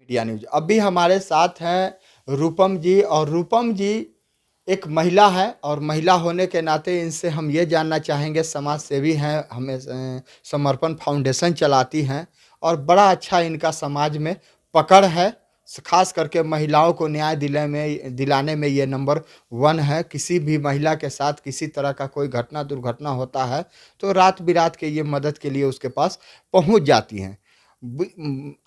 India news. अभी हमारे साथ हैं रूपम जी, और रूपम जी एक महिला है, और महिला होने के नाते इनसे हम ये जानना चाहेंगे, समाज सेवी हैं, हमें समर्पण फाउंडेशन चलाती हैं, और बड़ा अच्छा इनका समाज में पकड़ है। खास करके महिलाओं को न्याय दिलाने में ये नंबर 1 है। किसी भी महिला के साथ किसी तरह का कोई घटना दुर्घटना होता है तो रात बिरात के ये मदद के लिए उसके पास पहुंच जाती हैं।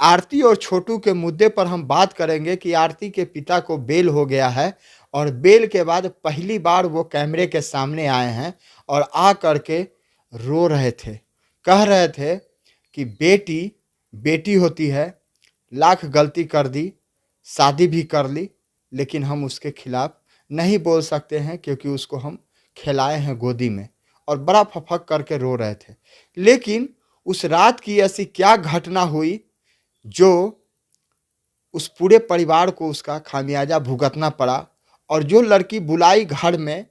आरती और छोटू के मुद्दे पर हम बात करेंगे कि आरती के पिता को बेल हो गया है, और बेल के बाद पहली बार वो कैमरे के सामने आए हैं और आ करके रो रहे थे। कह रहे थे कि बेटी बेटी होती है, लाख गलती कर दी, शादी भी कर ली, लेकिन हम उसके खिलाफ नहीं बोल सकते हैं क्योंकि उसको हम खिलाए हैं गोदी में। और बड़ा फफक करके रो रहे थे। लेकिन उस रात की ऐसी क्या घटना हुई जो उस पूरे परिवार को उसका खामियाजा भुगतना पड़ा, और जो लड़की बुलाई घर में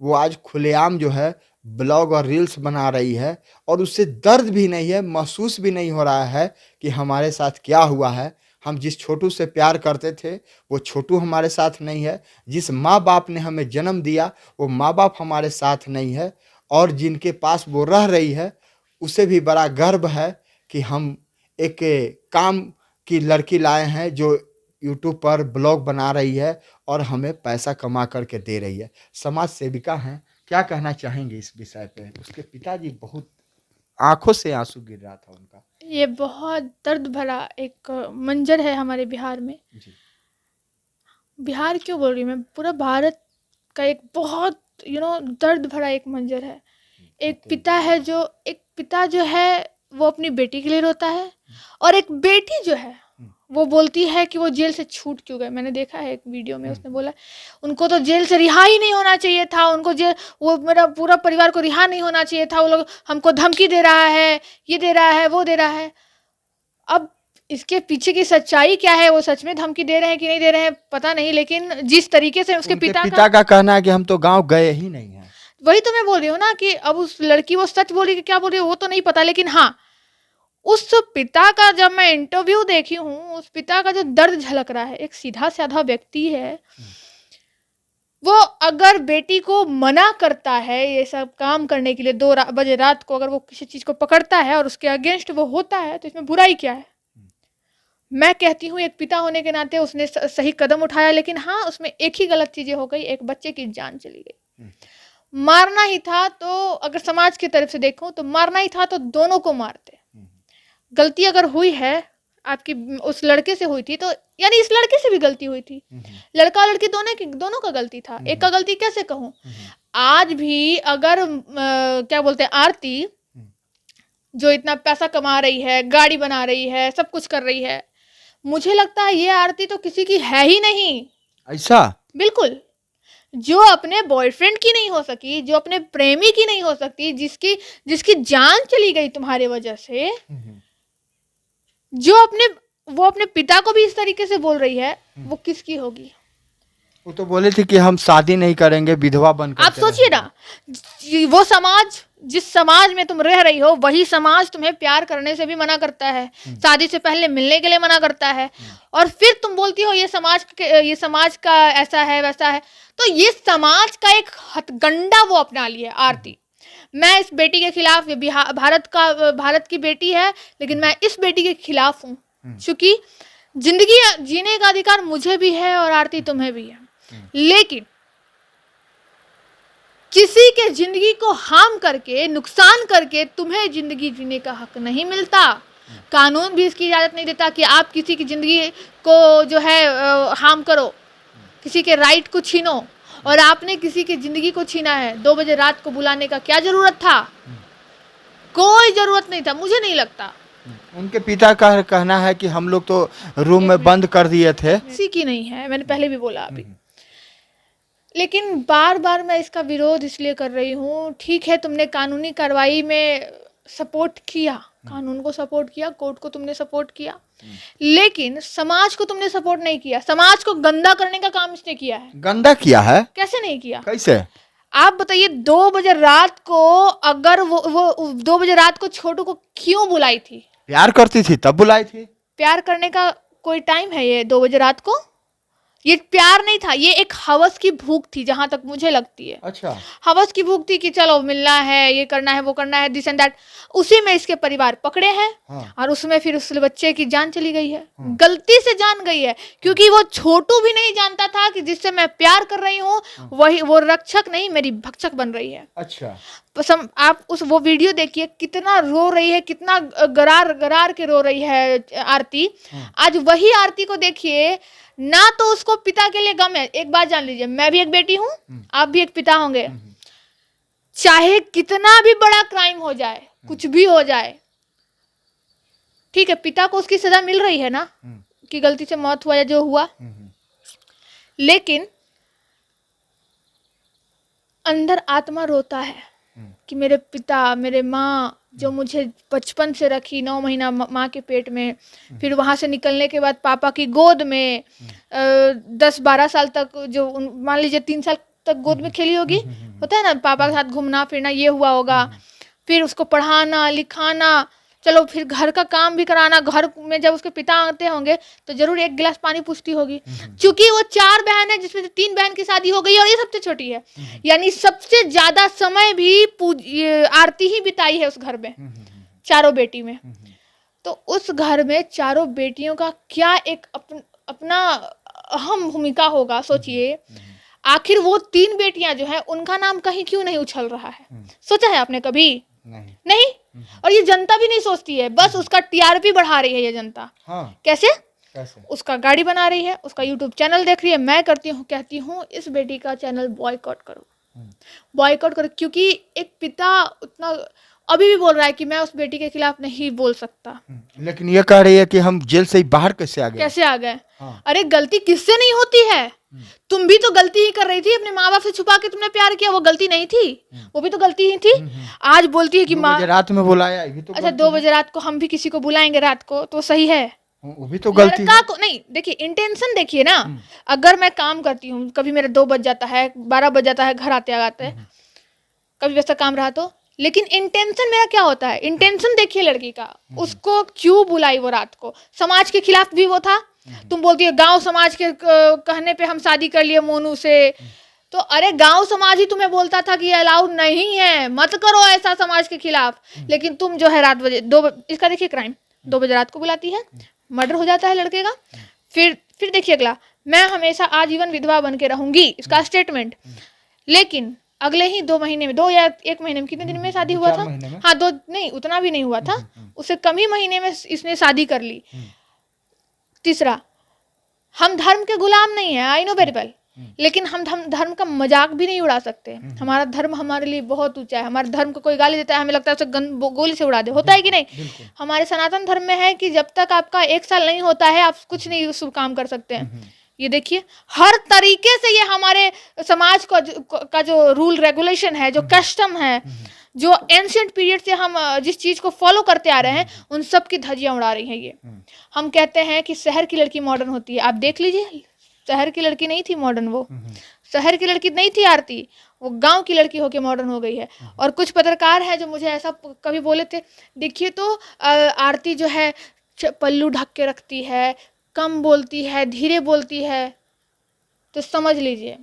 वो आज खुलेआम जो है ब्लॉग और रील्स बना रही है, और उससे दर्द भी नहीं है, महसूस भी नहीं हो रहा है कि हमारे साथ क्या हुआ है। हम जिस छोटू से प्यार करते थे वो छोटू हमारे साथ नहीं है, जिस माँ बाप ने हमें जन्म दिया वो माँ बाप हमारे साथ नहीं है, और जिनके पास वो रह रही है उसे भी बड़ा गर्व है कि हम एक काम की लड़की लाए हैं जो यूट्यूब पर ब्लॉग बना रही है और हमें पैसा कमा करके दे रही है। समाज सेविका हैं, क्या कहना चाहेंगे इस विषय पे? उसके पिताजी बहुत आंखों से आंसू गिर रहा था उनका। ये बहुत दर्द भरा एक मंजर है हमारे बिहार में। जी। बिहार क्यों बोल रही हूँ मैं, पूरा भारत का एक बहुत दर्द भरा एक मंजर है। एक पिता जो है वो अपनी बेटी के लिए रोता है, और एक बेटी जो है वो बोलती है कि वो जेल से छूट क्यों गए। मैंने देखा है एक वीडियो में, उसने बोला उनको तो जेल से रिहा ही नहीं होना चाहिए था, उनको जेल, वो मेरा पूरा परिवार को रिहा नहीं होना चाहिए था, वो लोग हमको धमकी दे रहा है, ये दे रहा है, वो दे रहा है। अब इसके पीछे की सच्चाई क्या है, वो सच में धमकी दे रहे हैं कि नहीं दे रहे हैं पता नहीं, लेकिन जिस तरीके से उसके पिता का कहना है कि हम तो गांव गए ही नहीं हैं। वही तो मैं बोल रही हूँ ना कि अब उस लड़की वो सच बोल रही है कि क्या बोल रही है वो तो नहीं पता, लेकिन हाँ उस पिता का जब मैं इंटरव्यू देखी हूँ, उस पिता का जो दर्द झलक रहा है। एक सीधा साधा व्यक्ति है, वो अगर बेटी को मना करता है ये सब काम करने के लिए 2 बजे रात को, अगर वो किसी चीज को पकड़ता है और उसके अगेंस्ट वो होता है, तो इसमें बुराई क्या है? मैं कहती हूँ एक पिता होने के नाते उसने सही कदम उठाया, लेकिन हाँ उसमें एक ही गलत चीजें हो गई, एक बच्चे की जान चली गई। मारना ही था तो, अगर समाज की तरफ से देखूं तो मारना ही था तो दोनों को मारते। गलती अगर हुई है आपकी उस लड़के से हुई थी, तो यानी इस लड़के से भी गलती हुई थी। लड़का लड़की दोनों का गलती था, एक का गलती कैसे कहूँ। आज भी अगर क्या बोलते हैं, आरती जो इतना पैसा कमा रही है, गाड़ी बना रही है, सब कुछ कर रही है, मुझे लगता है ये आरती तो किसी की है ही नहीं। ऐसा बिल्कुल, जो अपने बॉयफ्रेंड की नहीं हो सकी, जो अपने प्रेमी की नहीं हो सकती, जिसकी जान चली गई तुम्हारे वजह से, जो वो अपने पिता को भी इस तरीके से बोल रही है, वो किसकी होगी? वो तो बोले थे कि हम शादी नहीं करेंगे, विधवा बनकर। आप सोचिए ना, वो समाज, जिस समाज में तुम रह रही हो, वही समाज तुम्हें प्यार करने से भी मना करता है, शादी से पहले मिलने के लिए मना करता है, और फिर तुम बोलती हो ये समाज का ऐसा है वैसा है। तो ये समाज का एक हथगंडा वो अपना ली है आरती। मैं इस बेटी के खिलाफ, ये भारत की बेटी है, लेकिन मैं इस बेटी के खिलाफ हूँ, क्योंकि जिंदगी जीने का अधिकार मुझे भी है और आरती तुम्हें भी है, लेकिन किसी के जिंदगी को हार्म करके, नुकसान करके तुम्हें जिंदगी जीने का हक नहीं मिलता। कानून भी इसकी इजाजत नहीं देता कि आप किसी की जिंदगी को जो है हार्म करो, किसी के राइट को छीनो। और आपने किसी की जिंदगी को छीना है, 2 बजे रात को बुलाने का क्या जरूरत था? कोई जरूरत नहीं था, मुझे नहीं लगता। उनके पिता का कहना है कि हम लोग तो रूम में बंद कर दिए थे। किसी की नहीं है, मैंने पहले भी बोला अभी। लेकिन बार बार मैं इसका विरोध इसलिए कर रही हूँ, ठीक है तुमने कानूनी कार्रवाई में सपोर्ट किया, कानून को सपोर्ट किया, कोर्ट को तुमने सपोर्ट किया, लेकिन समाज को तुमने सपोर्ट नहीं किया। समाज को गंदा करने का काम इसने किया है। गंदा किया है? कैसे नहीं किया? कैसे आप बताइए। 2 बजे रात को, अगर वो 2 बजे रात को छोटू को क्यों बुलाई थी? प्यार करती थी तब बुलाई थी। प्यार करने का कोई टाइम है ये 2 बजे रात को? ये प्यार नहीं था, ये एक हवस की भूख थी जहां तक मुझे लगती है। अच्छा। हवस की भूख थी कि चलो मिलना है, ये करना है, वो करना है, दिस एंड दैट। उसी में इसके परिवार पकड़े हैं। हाँ। और उसमें फिर उस बच्चे की जान चली गई है। गलती से जान गई है, क्योंकि वो छोटू भी नहीं जानता था कि जिससे मैं प्यार कर रही हूँ वही वो रक्षक नहीं, मेरी भक्षक बन रही है। अच्छा। आप वो वीडियो देखिए, कितना रो रही है, कितना गरार गरार के रो रही है आरती। आज वही आरती को देखिए ना, तो उसको पिता के लिए गम है। एक बात जान लीजिए, मैं भी एक बेटी हूँ, आप भी एक पिता होंगे। चाहे कितना भी बड़ा क्राइम हो जाए, कुछ भी हो जाए, ठीक है, पिता को उसकी सजा मिल रही है ना, कि गलती से मौत हुआ या जो हुआ, लेकिन अंदर आत्मा रोता है कि मेरे पिता, मेरे माँ जो मुझे बचपन से रखी 9 महीना माँ के पेट में, फिर वहाँ से निकलने के बाद पापा की गोद में 10-12 साल तक, जो मान लीजिए 3 साल तक गोद में खेली होगी, होता है ना, पापा के साथ घूमना फिरना ये हुआ होगा, फिर उसको पढ़ाना लिखाना, चलो फिर घर का काम भी कराना। घर में जब उसके पिता आते होंगे तो जरूर एक गिलास पानी पूछती होगी, क्योंकि वो 4 बहन है जिसमें से 3 बहन की शादी हो गई और ये सबसे छोटी है। यानी सबसे ज्यादा समय भी आरती ही बिताई है उस घर में, चारों बेटी में। तो उस घर में चारों बेटियों का क्या एक अपना अहम भूमिका होगा, सोचिए। आखिर वो 3 बेटियां जो है, उनका नाम कहीं क्यों नहीं उछल रहा है? सोचा है आपने कभी? नहीं। और ये जनता भी नहीं सोचती है, बस उसका टीआरपी बढ़ा रही है ये जनता। हाँ। कैसे? उसका गाड़ी बना रही है, उसका यूट्यूब चैनल देख रही है। मैं कहती हूँ इस बेटी का चैनल बॉयकॉट करो, बॉयकॉट करो, क्योंकि एक पिता उतना अभी भी बोल रहा है कि मैं उस बेटी के खिलाफ नहीं बोल सकता। लेकिन ये कह रही है कि हम जेल से ही बाहर कैसे आ गए? कैसे आ गए? हाँ। अरे गलती किससे नहीं होती है? तुम भी तो गलती ही कर रही थी, अपने माँ बाप से छुपा के तुमने प्यार किया, वो गलती नहीं थी? वो भी तो गलती ही थी। आज बोलती है कि 2 माँ, बजे रात में बुलाया, ये तो अच्छा 2 बजे रात को हम भी किसी को बुलाएंगे रात को तो सही है? वो भी तो गलती लड़का को नहीं, देखिए इंटेंशन देखिए ना। अगर मैं काम करती हूँ, कभी मेरा 2 बज जाता है, 12 बज जाता है घर आते आते, कभी वैसा काम रहा तो, लेकिन इंटेंशन मेरा क्या होता है? इंटेंशन देखिए लड़की का, उसको क्यों बुलाई वो रात को? समाज के खिलाफ भी वो था। तुम बोलती है गांव समाज के कहने पे हम शादी कर लिए मोनू से, तो अरे गांव समाज ही तुम्हें बोलता था कि अलाउड नहीं है, मत करो ऐसा समाज के खिलाफ। लेकिन तुम जो है रात बजे इसका देखिए क्राइम, 2 बजे रात को बुलाती है, मर्डर हो जाता है लड़के का। फिर देखिए अगला, मैं हमेशा आजीवन विधवा बन के रहूंगी, इसका स्टेटमेंट। लेकिन अगले ही 2 महीने में, 2 या 1 महीने में, कितने दिन में शादी हुआ था? हाँ 2 नहीं, उतना भी नहीं हुआ था, उससे कम ही महीने में इसने शादी कर ली। तीसरा, हम धर्म के गुलाम नहीं है, आई नो वेरी वेल, लेकिन हम धर्म का मजाक भी नहीं उड़ा सकते। हमारा धर्म हमारे लिए बहुत ऊंचा है। हमारे धर्म को कोई गाली देता है, हमें लगता है उसे गोली से उड़ा दे, होता है कि नहीं? हमारे सनातन धर्म में है कि जब तक आपका 1 साल नहीं होता है आप कुछ नहीं शुभ काम कर सकते हैं। ये देखिए, हर तरीके से ये हमारे समाज का जो रूल रेगुलेशन है, जो कस्टम है, जो एंशिएंट पीरियड से हम जिस चीज को फॉलो करते आ रहे हैं, उन सब की धज्जियां उड़ा रही हैं ये। हम कहते हैं कि शहर की लड़की मॉडर्न होती है, आप देख लीजिए, शहर की लड़की नहीं थी मॉडर्न, वो शहर की लड़की नहीं थी आरती, वो गांव की लड़की होके मॉडर्न हो गई है। और कुछ पत्रकार हैं जो मुझे ऐसा कभी बोले थे, देखिए तो आरती जो है पल्लू ढक के रखती है, कम बोलती है, धीरे बोलती है। तो समझ लीजिए,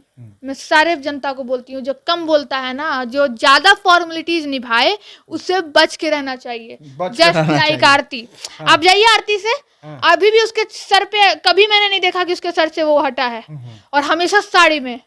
मैं सारे जनता को बोलती हूँ, जो कम बोलता है ना, जो ज्यादा फॉर्मेलिटीज निभाए, उससे बच के रहना चाहिए। जस्ट लाइक आरती। आप जाइए आरती से, अभी भी उसके सर पे कभी मैंने नहीं देखा कि उसके सर से वो हटा है, और हमेशा साड़ी में,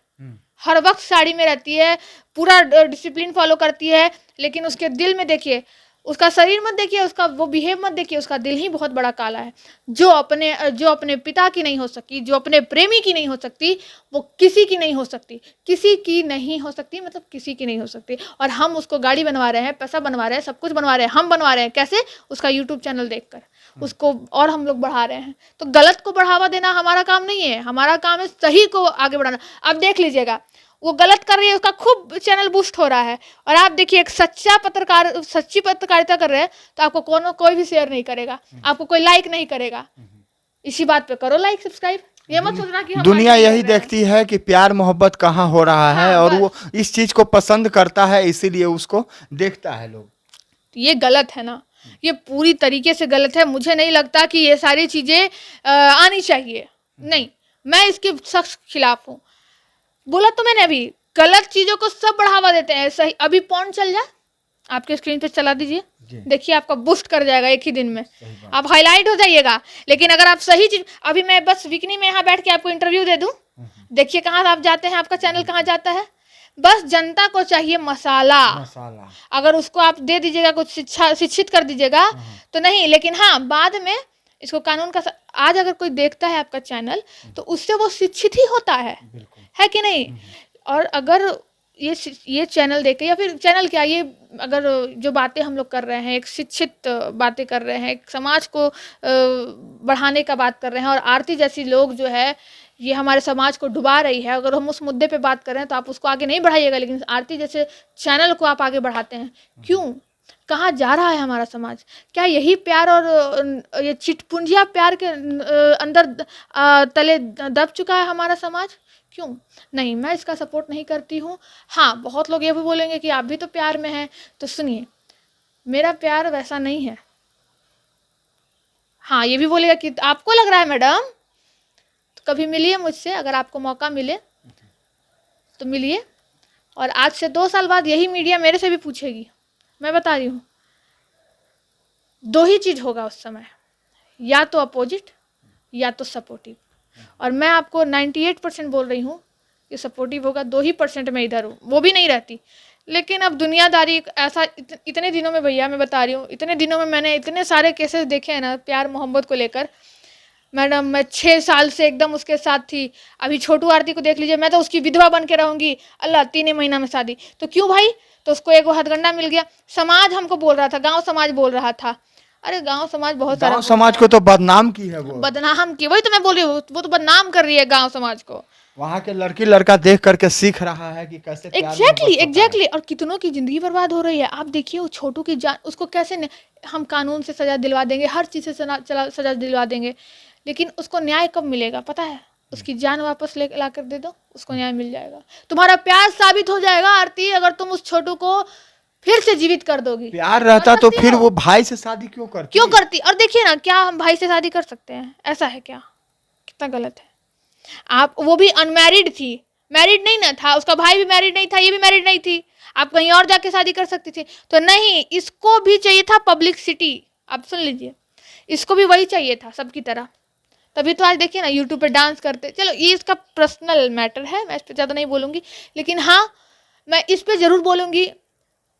हर वक्त साड़ी में रहती है, पूरा डिसिप्लिन फॉलो करती है। लेकिन उसके दिल में देखिए, उसका शरीर मत देखिए, उसका वो बिहेव मत देखिए, उसका दिल ही बहुत बड़ा काला है। जो अपने पिता की नहीं हो सकी, जो अपने प्रेमी की नहीं हो सकती, वो किसी की नहीं हो सकती, किसी की नहीं हो सकती, मतलब किसी की नहीं हो सकती। और हम उसको गाड़ी बनवा रहे हैं, पैसा बनवा रहे हैं, सब कुछ बनवा रहे हैं। हम बनवा रहे हैं कैसे? उसका यूट्यूब चैनल देखकर उसको, और हम लोग बढ़ा रहे हैं। तो गलत को बढ़ावा देना हमारा काम नहीं है, हमारा काम है सही को आगे बढ़ाना। अब देख लीजिएगा, वो गलत कर रही है, उसका खूब चैनल बूस्ट हो रहा है, और आप देखिए एक सच्ची पत्रकारिता कर रहे हैं तो आपको कोई भी शेयर नहीं करेगा, आपको कोई लाइक नहीं करेगा। इसी बात पे करो लाइक सब्सक्राइब। ये मत सोचना कि दुनिया यही देखती है कि प्यार मोहब्बत कहाँ हो रहा है, और वो इस चीज को पसंद करता है, इसीलिए उसको देखता है लोग। ये गलत है ना। ये पूरी तरीके से गलत है। मुझे नहीं लगता कि ये सारी चीज़ें आनी चाहिए। नहीं, मैं इसके सख्त खिलाफ हूँ। बोला तो मैंने अभी, गलत चीज़ों को सब बढ़ावा देते हैं। सही, अभी पॉर्न चल जाए, आपके स्क्रीन पे चला दीजिए, देखिए आपका बूस्ट कर जाएगा एक ही दिन में, आप हाईलाइट हो जाइएगा। लेकिन अगर आप सही चीज, अभी मैं बस वीकली में यहाँ बैठ के आपको इंटरव्यू दे दूं, देखिए कहाँ आप जाते हैं, आपका चैनल कहाँ जाता है। बस जनता को चाहिए मसाला, अगर उसको आप दे दीजिएगा, कुछ शिक्षित कर दीजिएगा तो नहीं। लेकिन हाँ, बाद में इसको कानून का आज अगर कोई देखता है आपका चैनल तो उससे वो शिक्षित ही होता है कि नहीं। और अगर ये चैनल देखे, या फिर चैनल क्या, ये अगर जो बातें हम लोग कर रहे हैं, एक शिक्षित बातें कर रहे हैं, एक समाज को बढ़ाने का बात कर रहे हैं, और आरती जैसी लोग जो है ये हमारे समाज को डुबा रही है, अगर हम उस मुद्दे पे बात कर रहे हैं तो आप उसको आगे नहीं बढ़ाइएगा। लेकिन आरती जैसे चैनल को आप आगे बढ़ाते हैं, क्यों? कहाँ जा रहा है हमारा समाज? क्या यही प्यार और ये चिटपुंजिया प्यार के अंदर तले दब चुका है हमारा समाज? क्यों? नहीं, मैं इसका सपोर्ट नहीं करती हूँ। हाँ, बहुत लोग ये भी बोलेंगे कि आप भी तो प्यार में हैं, तो सुनिए, मेरा प्यार वैसा नहीं है। हाँ, ये भी बोलेगा कि आपको लग रहा है मैडम, तो कभी मिलिए मुझसे, अगर आपको मौका मिले तो मिलिए। और आज से 2 साल बाद यही मीडिया मेरे से भी पूछेगी, मैं बता रही हूँ। 2 ही चीज़ होगा उस समय, या तो अपोजिट या तो सपोर्टिव। और मैं आपको 98% बोल रही हूँ कि सपोर्टिव होगा, 2% मैं इधर हूँ, वो भी नहीं रहती। लेकिन अब दुनियादारी ऐसा, इतने दिनों में भैया मैं बता रही हूँ, इतने दिनों में मैंने इतने सारे केसेस देखे हैं ना प्यार मोहब्बत को लेकर। मैडम, मैं 6 साल से एकदम उसके साथ थी। अभी छोटू आरती को देख लीजिए, मैं तो उसकी विधवा बन के रहूँगी, अल्लाह 3 महीना में शादी। तो क्यों भाई? तो उसको एक हथगंडा मिल गया। समाज हमको बोल रहा था, गाँव समाज बोल रहा था। अरे गांव समाज बहुत सारा, गांव समाज को तो बदनाम की है, वो बदनाम की, वही तो मैं बोल रही हूँ, वो तो बदनाम कर रही है गांव समाज को। वहाँ के लड़की लड़का देख करके सीख रहा है कि कैसे एग्जैक्टली। और कितनों की जिंदगी बर्बाद हो रही है। आप देखिए वो छोटू की जान, उसको कैसे हम कानून से सजा दिलवा देंगे, हर चीज से सजा दिलवा देंगे, लेकिन उसको न्याय कब मिलेगा पता है? उसकी जान वापस ला कर दे दो, उसको न्याय मिल जाएगा। तुम्हारा प्यार साबित हो जाएगा आरती, अगर तुम उस छोटू को फिर से जीवित कर दोगी। प्यार रहता तो फिर वो भाई से शादी क्यों करती? और देखिए ना, क्या हम भाई से शादी कर सकते हैं? ऐसा है क्या? कितना गलत है। आप, वो भी अनमैरिड थी, मैरिड नहीं ना था, उसका भाई भी मैरिड नहीं था, ये भी मैरिड नहीं थी। आप कहीं और जाके शादी कर सकती थी। तो नहीं, इसको भी चाहिए था पब्लिसिटी। आप सुन लीजिए, इसको भी वही चाहिए था सबकी तरह। तभी तो आज देखिए ना यूट्यूब पे डांस करते। चलो ये इसका पर्सनल मैटर है, मैं इस पर ज़्यादा नहीं बोलूँगी। लेकिन हाँ, मैं इस पर ज़रूर बोलूँगी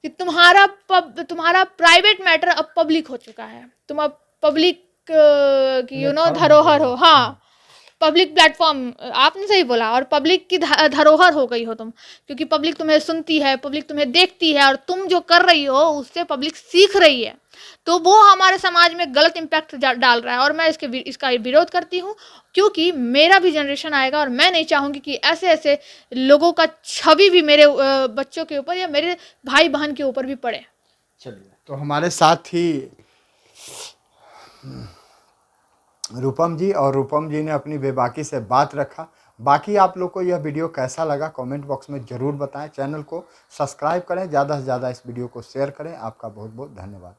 कि तुम्हारा प्राइवेट मैटर अब पब्लिक हो चुका है। तुम अब पब्लिक की धरोहर हो। हाँ, पब्लिक प्लेटफॉर्म, आपने सही बोला, और पब्लिक की धरोहर हो गई हो तुम, क्योंकि पब्लिक तुम्हें सुनती है, पब्लिक तुम्हें देखती है, और तुम जो कर रही हो उससे पब्लिक सीख रही है। तो वो हमारे समाज में गलत इम्पैक्ट डाल रहा है, और मैं इसका विरोध करती हूँ, क्योंकि मेरा भी जनरेशन आएगा, और मैं नहीं चाहूँगी कि ऐसे ऐसे लोगों का छवि भी मेरे बच्चों के ऊपर या मेरे भाई बहन के ऊपर भी पड़े। चलिए, तो हमारे साथ ही रूपम जी, और रूपम जी ने अपनी बेबाकी से बात रखा। बाकी आप लोग को यह वीडियो कैसा लगा कमेंट बॉक्स में ज़रूर बताएं। चैनल को सब्सक्राइब करें, ज़्यादा से ज़्यादा इस वीडियो को शेयर करें। आपका बहुत बहुत धन्यवाद।